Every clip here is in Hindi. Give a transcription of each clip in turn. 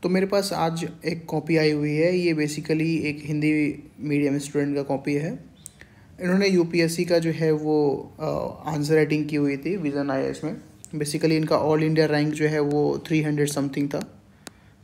तो मेरे पास आज एक कॉपी आई हुई है। ये बेसिकली एक हिंदी मीडियम स्टूडेंट का कॉपी है। इन्होंने यूपीएससी का जो है वो आंसर राइटिंग की हुई थी विजन आईएएस में। बेसिकली इनका ऑल इंडिया रैंक जो है वो 300 समथिंग था।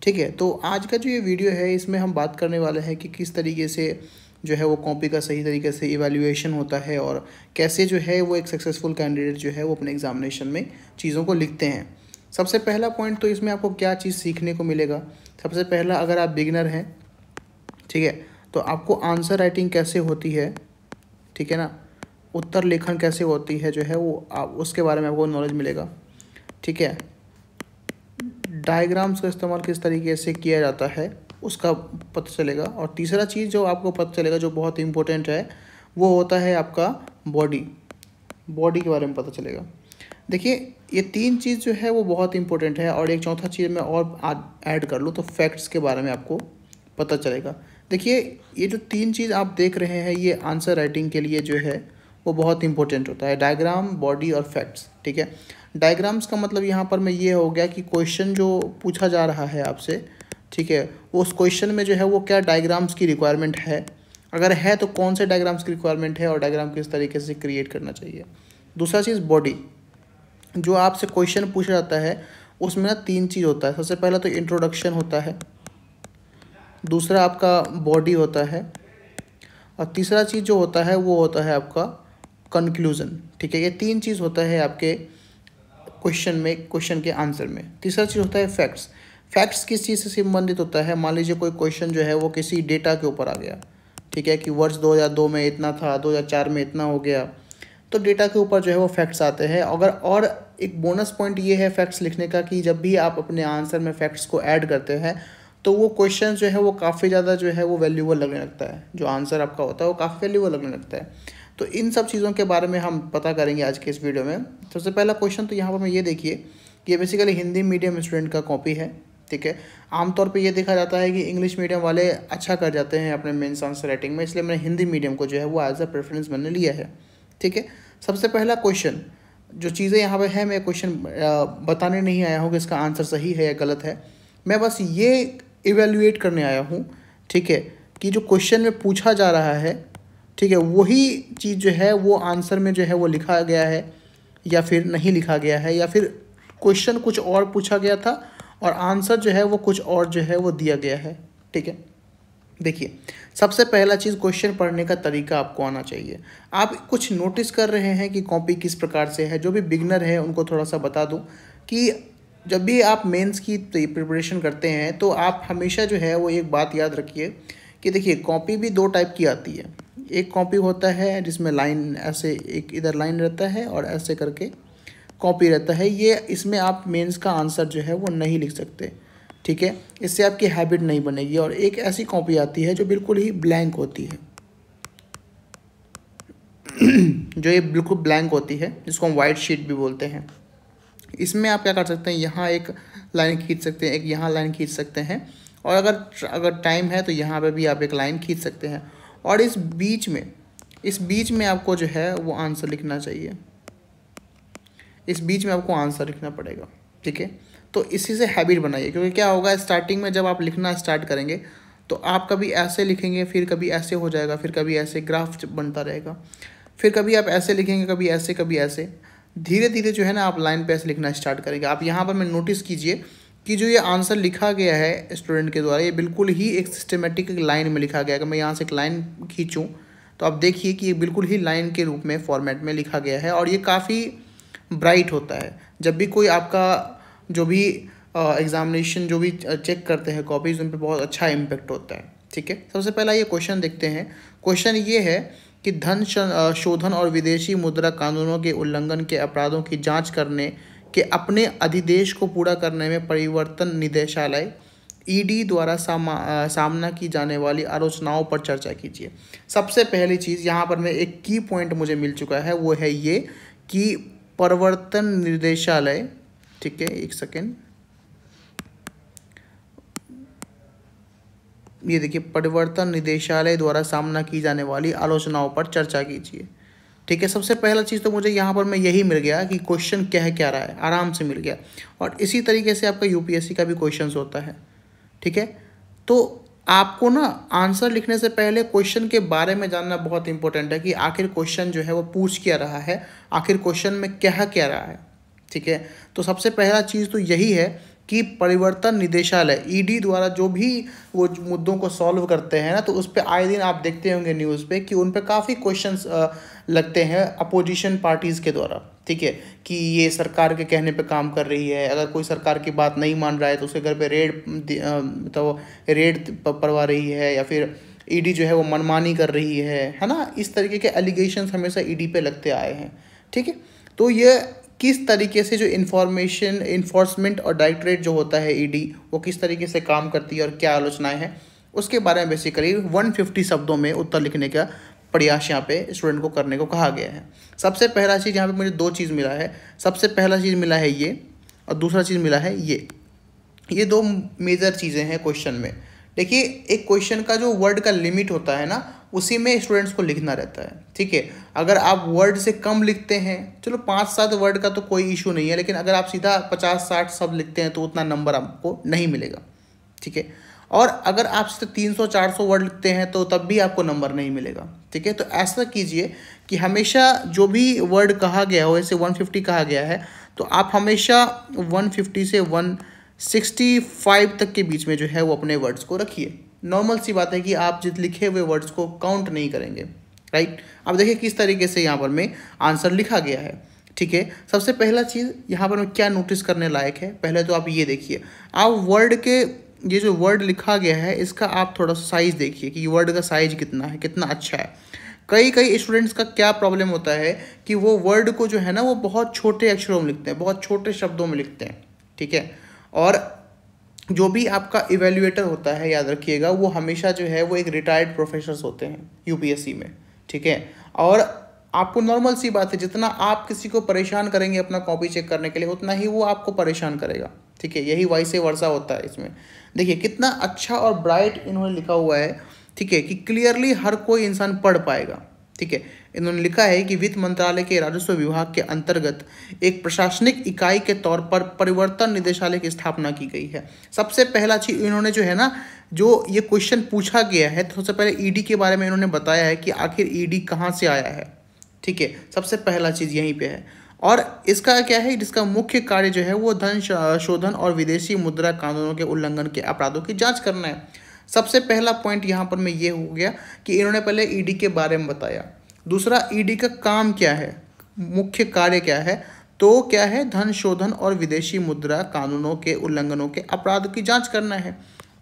ठीक है, तो आज का जो ये वीडियो है इसमें हम बात करने वाले हैं कि किस तरीके से जो है वो कॉपी का सही तरीके से इवैल्यूएशन होता है और कैसे जो है वो एक सक्सेसफुल कैंडिडेट जो है वो अपने एग्जामिनेशन में चीज़ों को लिखते हैं। सबसे पहला पॉइंट तो इसमें आपको क्या चीज़ सीखने को मिलेगा। सबसे पहला, अगर आप बिगिनर हैं, ठीक है, तो आपको आंसर राइटिंग कैसे होती है, ठीक है ना, उत्तर लेखन कैसे होती है जो है वो आप उसके बारे में आपको नॉलेज मिलेगा। ठीक है, डायग्राम्स का इस्तेमाल किस तरीके से किया जाता है उसका पता चलेगा। और तीसरा चीज़ जो आपको पता चलेगा जो बहुत इंपॉर्टेंट है वो होता है आपका बॉडी के बारे में पता चलेगा। देखिए, ये तीन चीज़ जो है वो बहुत इंपॉर्टेंट है। और एक चौथा चीज़ मैं और ऐड कर लूँ तो फैक्ट्स के बारे में आपको पता चलेगा। देखिए, ये जो तीन चीज़ आप देख रहे हैं ये आंसर राइटिंग के लिए जो है वो बहुत इंपॉर्टेंट होता है, डायग्राम, बॉडी और फैक्ट्स। ठीक है, डायग्राम्स का मतलब यहाँ पर मैं ये हो गया कि क्वेश्चन जो पूछा जा रहा है आपसे, ठीक है, वो उस क्वेश्चन में जो है वो क्या डायग्राम्स की रिक्वायरमेंट है, अगर है तो कौन से डायग्राम्स की रिक्वायरमेंट है और डायग्राम किस तरीके से क्रिएट करना चाहिए। दूसरा चीज़ बॉडी, जो आपसे क्वेश्चन पूछा जाता है उसमें ना तीन चीज़ होता है। सबसे पहला तो इंट्रोडक्शन होता है, दूसरा आपका बॉडी होता है और तीसरा चीज़ जो होता है वो होता है आपका कंक्लूज़न। ठीक है, ये तीन चीज़ होता है आपके क्वेश्चन के आंसर में। तीसरा चीज़ होता है फैक्ट्स। फैक्ट्स किस चीज़ से संबंधित होता है। मान लीजिए कोई क्वेश्चन जो है वो किसी डेटा के ऊपर आ गया, ठीक है, कि वर्ष 2002 में इतना था, 2004 में इतना हो गया, तो डेटा के ऊपर जो है वो फैक्ट्स आते हैं। अगर और एक बोनस पॉइंट ये है फैक्ट्स लिखने का कि जब भी आप अपने आंसर में फैक्ट्स को ऐड करते हैं तो वो क्वेश्चन जो है वो काफ़ी ज़्यादा जो है वो वैल्यूबल लगने लगता है। जो आंसर आपका होता है वो काफ़ी वैल्यूबल लगने लगता है। तो इन सब चीज़ों के बारे में हम पता करेंगे आज के इस वीडियो में। सबसे पहला क्वेश्चन तो यहाँ पर मैं ये देखिए कि ये बेसिकली हिंदी मीडियम स्टूडेंट का कॉपी है। ठीक है, आमतौर पे ये देखा जाता है कि इंग्लिश मीडियम वाले अच्छा कर जाते हैं अपने मेंस आंसर राइटिंग में, इसलिए मैंने हिंदी मीडियम को जो है वो एज अ प्रेफरेंस मैंने लिया है। ठीक है, सबसे पहला क्वेश्चन जो चीज़ें यहाँ पे है, मैं क्वेश्चन बताने नहीं आया हूँ कि इसका आंसर सही है या गलत है, मैं बस ये इवेल्युएट करने आया हूँ। ठीक है, कि जो क्वेश्चन में पूछा जा रहा है, ठीक है, वही चीज़ जो है वो आंसर में जो है वो लिखा गया है या फिर नहीं लिखा गया है, या फिर क्वेश्चन कुछ और पूछा गया था और आंसर जो है वो कुछ और जो है वो दिया गया है। ठीक है, देखिए, सबसे पहला चीज़ क्वेश्चन पढ़ने का तरीका आपको आना चाहिए। आप कुछ नोटिस कर रहे हैं कि कॉपी किस प्रकार से है। जो भी बिगनर है उनको थोड़ा सा बता दूं कि जब भी आप मेंस की प्रिपरेशन करते हैं तो आप हमेशा जो है वो एक बात याद रखिए कि देखिए, कॉपी भी दो टाइप की आती है। एक कॉपी होता है जिसमें लाइन ऐसे, एक इधर लाइन रहता है और ऐसे करके कॉपी रहता है। ये इसमें आप मेंस का आंसर जो है वो नहीं लिख सकते। ठीक है, इससे आपकी हैबिट नहीं बनेगी। और एक ऐसी कॉपी आती है जो बिल्कुल ही ब्लैंक होती है जो ये बिल्कुल ब्लैंक होती है, जिसको हम वाइट शीट भी बोलते हैं। इसमें आप क्या कर सकते हैं, यहाँ एक लाइन खींच सकते हैं, एक यहाँ लाइन खींच सकते हैं, और अगर टाइम है तो यहाँ पे भी आप एक लाइन खींच सकते हैं। और इस बीच में आपको जो है वो आंसर लिखना चाहिए। इस बीच में आपको आंसर लिखना पड़ेगा। ठीक है, तो इसी से हैबिट बनाइए, क्योंकि क्या होगा, स्टार्टिंग में जब आप लिखना स्टार्ट करेंगे तो आप कभी ऐसे लिखेंगे, फिर कभी ऐसे हो जाएगा, फिर कभी ऐसे ग्राफ बनता रहेगा, फिर कभी आप ऐसे लिखेंगे, कभी ऐसे कभी ऐसे। धीरे धीरे जो है ना आप लाइन पे ऐसे लिखना स्टार्ट करेंगे। आप यहाँ पर मैं नोटिस कीजिए कि जो ये आंसर लिखा गया है स्टूडेंट के द्वारा, ये बिल्कुल ही एक सिस्टमेटिक लाइन में लिखा गया है। अगर मैं यहाँ से एक लाइन खींचूँ तो आप देखिए कि ये बिल्कुल ही लाइन के रूप में फॉर्मेट में लिखा गया है और ये काफ़ी ब्राइट होता है। जब भी कोई आपका जो भी एग्जामिनेशन जो भी चेक करते हैं कॉपीज़, उन पर बहुत अच्छा इम्पेक्ट होता है। ठीक है, सबसे पहला ये क्वेश्चन देखते हैं। क्वेश्चन ये है कि धन शोधन और विदेशी मुद्रा कानूनों के उल्लंघन के अपराधों की जांच करने के अपने अधिदेश को पूरा करने में परिवर्तन निदेशालय ईडी द्वारा सामना की जाने वाली आलोचनाओं पर चर्चा कीजिए। सबसे पहली चीज़ यहाँ पर मैं एक की पॉइंट मुझे मिल चुका है, वो है ये कि प्रवर्तन निदेशालय, ठीक है, एक सेकेंड, ये देखिए, परिवर्तन निदेशालय द्वारा सामना की जाने वाली आलोचनाओं पर चर्चा कीजिए। ठीक है, सबसे पहला चीज़ तो मुझे यहाँ पर मैं यही मिल गया कि क्वेश्चन क्या रहा है, आराम से मिल गया। और इसी तरीके से आपका यूपीएससी का भी क्वेश्चंस होता है। ठीक है। तो आपको ना आंसर लिखने से पहले क्वेश्चन के बारे में जानना बहुत इंपॉर्टेंट है कि आखिर क्वेश्चन जो है वो पूछ क्या रहा है, आखिर क्वेश्चन में क्या रहा है, ठीक है। तो सबसे पहला चीज़ तो यही है कि परिवर्तन निदेशालय ईडी द्वारा जो भी वो मुद्दों को सॉल्व करते हैं ना, तो उस पर आए दिन आप देखते होंगे न्यूज़ पे कि उन पर काफ़ी क्वेश्चंस लगते हैं अपोजिशन पार्टीज़ के द्वारा, ठीक है, कि ये सरकार के कहने पे काम कर रही है, अगर कोई सरकार की बात नहीं मान रहा है तो उसके घर पे मतलब रेड पड़वा रही है, या फिर ईडी जो है वो मनमानी कर रही है ना। इस तरीके के एलिगेशंस हमेशा ईडी पे लगते आए हैं, ठीक है। तो ये किस तरीके से जो इन्फॉर्मेशन इन्फोर्समेंट और डायरेक्टरेट जो होता है ईडी, वो किस तरीके से काम करती है और क्या आलोचनाएं हैं, उसके बारे में बेसिकली 150 शब्दों में उत्तर लिखने का प्रयास यहाँ पे स्टूडेंट को करने को कहा गया है। सबसे पहला चीज़ यहाँ पे मुझे 2 चीज़ मिला है। सबसे पहला चीज़ मिला है ये, और दूसरा चीज़ मिला है ये 2 मेजर चीज़ें हैं क्वेश्चन में। देखिए, एक क्वेश्चन का जो वर्ड का लिमिट होता है ना, उसी में स्टूडेंट्स को लिखना रहता है, ठीक है। अगर आप वर्ड से कम लिखते हैं, चलो 5-7 वर्ड का तो कोई इशू नहीं है, लेकिन अगर आप सीधा 50-60 शब्द लिखते हैं तो उतना नंबर आपको नहीं मिलेगा, ठीक है। और अगर आप सीधे 300-400 वर्ड लिखते हैं तो तब भी आपको नंबर नहीं मिलेगा, ठीक है। तो ऐसा कीजिए कि हमेशा जो भी वर्ड कहा गया हो, जैसे 150 कहा गया है, तो आप हमेशा 150 से 165 तक के बीच में जो है वो अपने वर्ड्स को रखिए। नॉर्मल सी बात है कि आप जित लिखे हुए वर्ड्स को काउंट नहीं करेंगे, राइट। अब देखिए किस तरीके से यहाँ पर में आंसर लिखा गया है, ठीक है। सबसे पहला चीज़ यहाँ पर में क्या नोटिस करने लायक है, पहले तो आप ये देखिए, आप वर्ड के ये जो वर्ड लिखा गया है इसका आप थोड़ा सा साइज़ देखिए कि वर्ड का साइज कितना है, कितना अच्छा है। कई स्टूडेंट्स का क्या प्रॉब्लम होता है कि वो वर्ड को जो है ना वो बहुत छोटे अक्षरों में लिखते हैं, बहुत छोटे शब्दों में लिखते हैं, ठीक है। और जो भी आपका इवेल्युएटर होता है, याद रखिएगा, वो हमेशा जो है वो एक रिटायर्ड प्रोफेसर्स होते हैं यूपीएससी में, ठीक है। और आपको नॉर्मल सी बात है, जितना आप किसी को परेशान करेंगे अपना कॉपी चेक करने के लिए, उतना ही वो आपको परेशान करेगा, ठीक है। यही वाइसे वर्सा होता है इसमें। देखिए कितना अच्छा और ब्राइट इन्होंने लिखा हुआ है, ठीक है, कि क्लियरली हर कोई इंसान पढ़ पाएगा, ठीक है। इन्होंने लिखा है कि वित्त मंत्रालय के राजस्व विभाग के अंतर्गत एक प्रशासनिक इकाई के तौर पर परिवर्तन निदेशालय की स्थापना की गई है। सबसे पहला चीज़ इन्होंने जो है ना, जो ये क्वेश्चन पूछा गया है, तो सबसे पहले ईडी के बारे में इन्होंने बताया है कि आखिर ईडी कहाँ से आया है, ठीक है। सबसे पहला चीज़ यहीं पे है। और इसका क्या है, जिसका मुख्य कार्य जो है वो धन शोधन और विदेशी मुद्रा कानूनों के उल्लंघन के अपराधों की जांच करना है। सबसे पहला पॉइंट यहाँ पर में ये हो गया कि इन्होंने पहले ईडी के बारे में बताया। दूसरा, ईडी का काम क्या है, मुख्य कार्य क्या है, तो क्या है, धन शोधन और विदेशी मुद्रा कानूनों के उल्लंघनों के अपराधों की जांच करना है।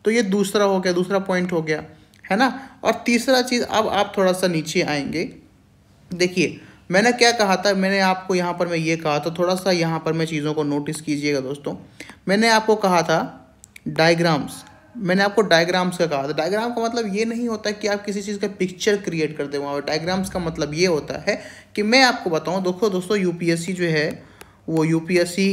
तो ये दूसरा हो गया, दूसरा पॉइंट हो गया, है ना। और तीसरा चीज़, अब आप थोड़ा सा नीचे आएंगे, देखिए मैंने क्या कहा था, मैंने आपको यहाँ पर मैं ये कहा था, थोड़ा सा यहाँ पर मैं चीज़ों को नोटिस कीजिएगा दोस्तों। मैंने आपको कहा था डायग्राम्स, मैंने आपको डायग्राम्स का कहा था। डायग्राम का मतलब ये नहीं होता कि आप किसी चीज़ का पिक्चर क्रिएट कर दें वहाँ पर। डायग्राम्स का मतलब ये होता है कि मैं आपको बताऊँ, दोस्तों यूपीएससी जो है वो यूपीएससी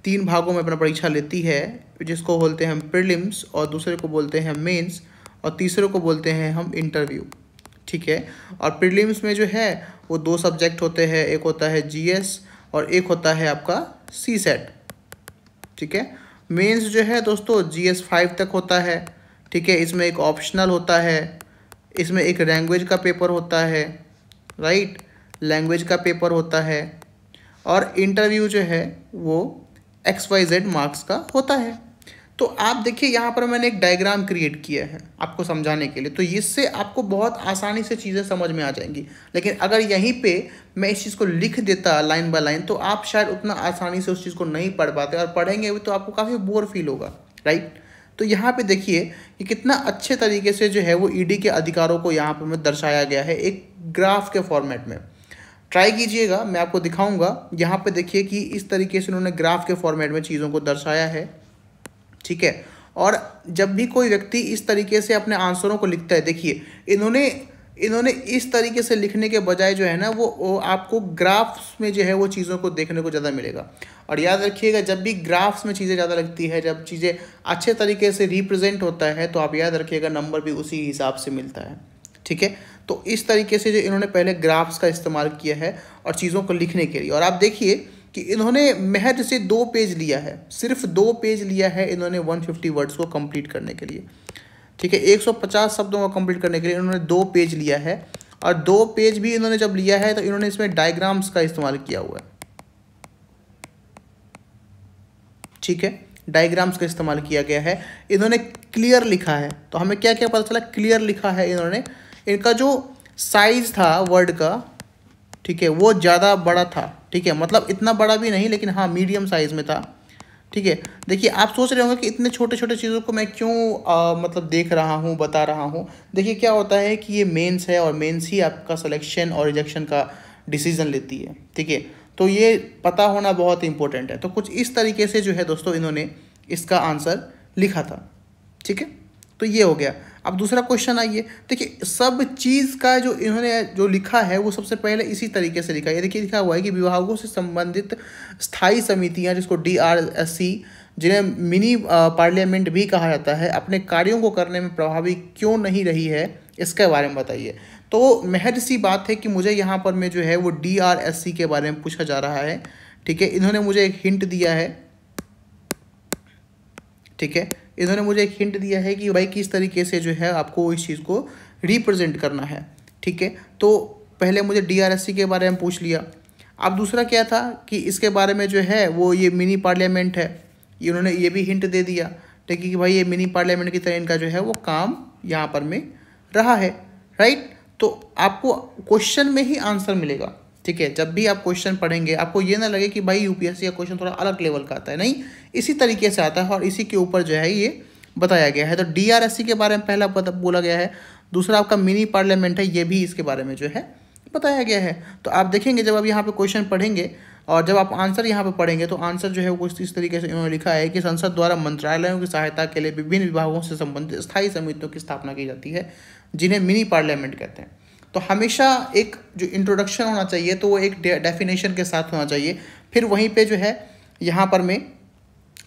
3 भागों में अपना परीक्षा लेती है, जिसको बोलते हैं हम प्रीलिम्स, और दूसरे को बोलते हैं मेंस, और तीसरे को बोलते हैं हम इंटरव्यू, ठीक है। और प्रीलिम्स में जो है वो 2 सब्जेक्ट होते हैं, एक होता है जीएस और एक होता है आपका सीसेट, ठीक है। मेंस जो है दोस्तों जीएस 5 तक होता है, ठीक है। इसमें एक ऑप्शनल होता है, इसमें एक लैंग्वेज का पेपर होता है, राइट, लैंग्वेज का पेपर होता है। और इंटरव्यू जो है वो XYZ मार्क्स का होता है। तो आप देखिए यहाँ पर मैंने एक डायग्राम क्रिएट किया है आपको समझाने के लिए, तो इससे आपको बहुत आसानी से चीज़ें समझ में आ जाएंगी। लेकिन अगर यहीं पे मैं इस चीज़ को लिख देता लाइन बाय लाइन, तो आप शायद उतना आसानी से उस चीज़ को नहीं पढ़ पाते, और पढ़ेंगे भी तो आपको काफ़ी बोर फील होगा, राइट। तो यहाँ पे देखिए कि कितना अच्छे तरीके से जो है वो ईडी के अधिकारों को यहाँ पर दर्शाया गया है एक ग्राफ के फॉर्मेट में। ट्राई कीजिएगा, मैं आपको दिखाऊंगा। यहाँ पे देखिए कि इस तरीके से उन्होंने ग्राफ के फॉर्मेट में चीज़ों को दर्शाया है, ठीक है। और जब भी कोई व्यक्ति इस तरीके से अपने आंसरों को लिखता है, देखिए इन्होंने इस तरीके से लिखने के बजाय जो है ना वो आपको ग्राफ्स में जो है वो चीज़ों को देखने को ज़्यादा मिलेगा। और याद रखिएगा, जब भी ग्राफ्स में चीज़ें ज़्यादा लगती है, जब चीज़ें अच्छे तरीके से रिप्रेजेंट होता है, तो आप याद रखिएगा नंबर भी उसी हिसाब से मिलता है, ठीक है। तो इस तरीके से जो इन्होंने पहले ग्राफ्स का इस्तेमाल किया है और चीज़ों को लिखने के लिए। और आप देखिए कि इन्होंने महज से 2 पेज लिया है, सिर्फ 2 पेज लिया है इन्होंने 150 वर्ड्स को कंप्लीट करने के लिए, ठीक है। 150 शब्दों को कंप्लीट करने के लिए इन्होंने 2 पेज लिया है, और 2 पेज भी इन्होंने जब लिया है तो इन्होंने इसमें डायग्राम्स का इस्तेमाल किया हुआ है, ठीक है। डायग्राम्स का इस्तेमाल किया गया है, इन्होंने क्लियर लिखा है। तो हमें क्या क्या पता चला, क्लियर लिखा है इन्होंने। इनका जो साइज था वर्ड का, ठीक है, वो ज़्यादा बड़ा था, ठीक है, मतलब इतना बड़ा भी नहीं लेकिन हाँ मीडियम साइज में था, ठीक है। देखिए आप सोच रहे होंगे कि इतने छोटे छोटे चीज़ों को मैं क्यों मतलब देख रहा हूँ, बता रहा हूँ। देखिए क्या होता है कि ये मेंस है और मेंस ही आपका सिलेक्शन और रिजेक्शन का डिसीजन लेती है, ठीक है। तो ये पता होना बहुत इंपॉर्टेंट है। तो कुछ इस तरीके से जो है दोस्तों इन्होंने इसका आंसर लिखा था, ठीक है। तो ये हो गया। अब दूसरा क्वेश्चन आइए। देखिए सब चीज़ का जो इन्होंने जो लिखा है वो सबसे पहले इसी तरीके से लिखा है। ये देखिए लिखा हुआ है कि विभागों से संबंधित स्थायी समितियां, जिसको DRSC, जिन्हें मिनी पार्लियामेंट भी कहा जाता है, अपने कार्यों को करने में प्रभावी क्यों नहीं रही है, इसके बारे में बताइए। तो महज सी बात है कि मुझे यहाँ पर में जो है वो DRSC के बारे में पूछा जा रहा है, ठीक है। इन्होंने मुझे एक हिंट दिया है, ठीक है, इन्होंने मुझे एक हिंट दिया है कि भाई किस तरीके से जो है आपको इस चीज़ को रिप्रेजेंट करना है, ठीक है। तो पहले मुझे DRSC के बारे में पूछ लिया। अब दूसरा क्या था कि इसके बारे में जो है वो ये मिनी पार्लियामेंट है, ये उन्होंने ये भी हिंट दे दिया, ठीक है, कि भाई ये मिनी पार्लियामेंट की तरह इनका जो है वो काम यहाँ पर में रहा है, राइट। तो आपको क्वेश्चन में ही आंसर मिलेगा, ठीक है। जब भी आप क्वेश्चन पढ़ेंगे आपको ये ना लगे कि भाई UPSC का क्वेश्चन थोड़ा अलग लेवल का आता है, नहीं, इसी तरीके से आता है और इसी के ऊपर जो है ये बताया गया है। तो DRSC के बारे में पहला बोला गया है, दूसरा आपका मिनी पार्लियामेंट है, ये भी इसके बारे में जो है बताया गया है। तो आप देखेंगे जब आप यहाँ पे क्वेश्चन पढ़ेंगे और जब आप आंसर यहाँ पे पढ़ेंगे तो आंसर जो है वो इस तरीके से इन्होंने लिखा है कि संसद द्वारा मंत्रालयों की सहायता के लिए विभिन्न विभागों से संबंधित स्थायी समितियों की स्थापना की जाती है, जिन्हें मिनी पार्लियामेंट कहते हैं। तो हमेशा एक जो इंट्रोडक्शन होना चाहिए तो वो एक डेफिनेशन के साथ होना चाहिए। फिर वहीं पे जो है यहाँ पर में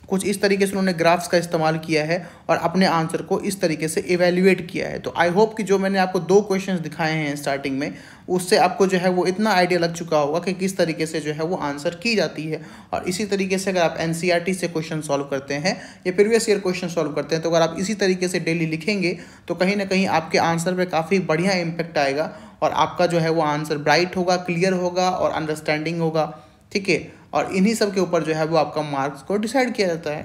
कुछ इस तरीके से उन्होंने ग्राफ्स का इस्तेमाल किया है और अपने आंसर को इस तरीके से इवेल्युएट किया है। तो आई होप कि जो मैंने आपको 2 क्वेश्चंस दिखाए हैं स्टार्टिंग में, उससे आपको जो है वो इतना आइडिया लग चुका होगा कि किस तरीके से जो है वो आंसर की जाती है। और इसी तरीके से अगर आप NCERT से क्वेश्चन सॉल्व करते हैं या प्रीवियस ईयर क्वेश्चन सॉल्व करते हैं, तो अगर आप इसी तरीके से डेली लिखेंगे तो कहीं ना कहीं आपके आंसर पर काफ़ी बढ़िया इम्पैक्ट आएगा और आपका जो है वो आंसर ब्राइट होगा, क्लियर होगा और अंडरस्टैंडिंग होगा, ठीक है। और इन्हीं सब के ऊपर जो है वो आपका मार्क्स को डिसाइड किया जाता है।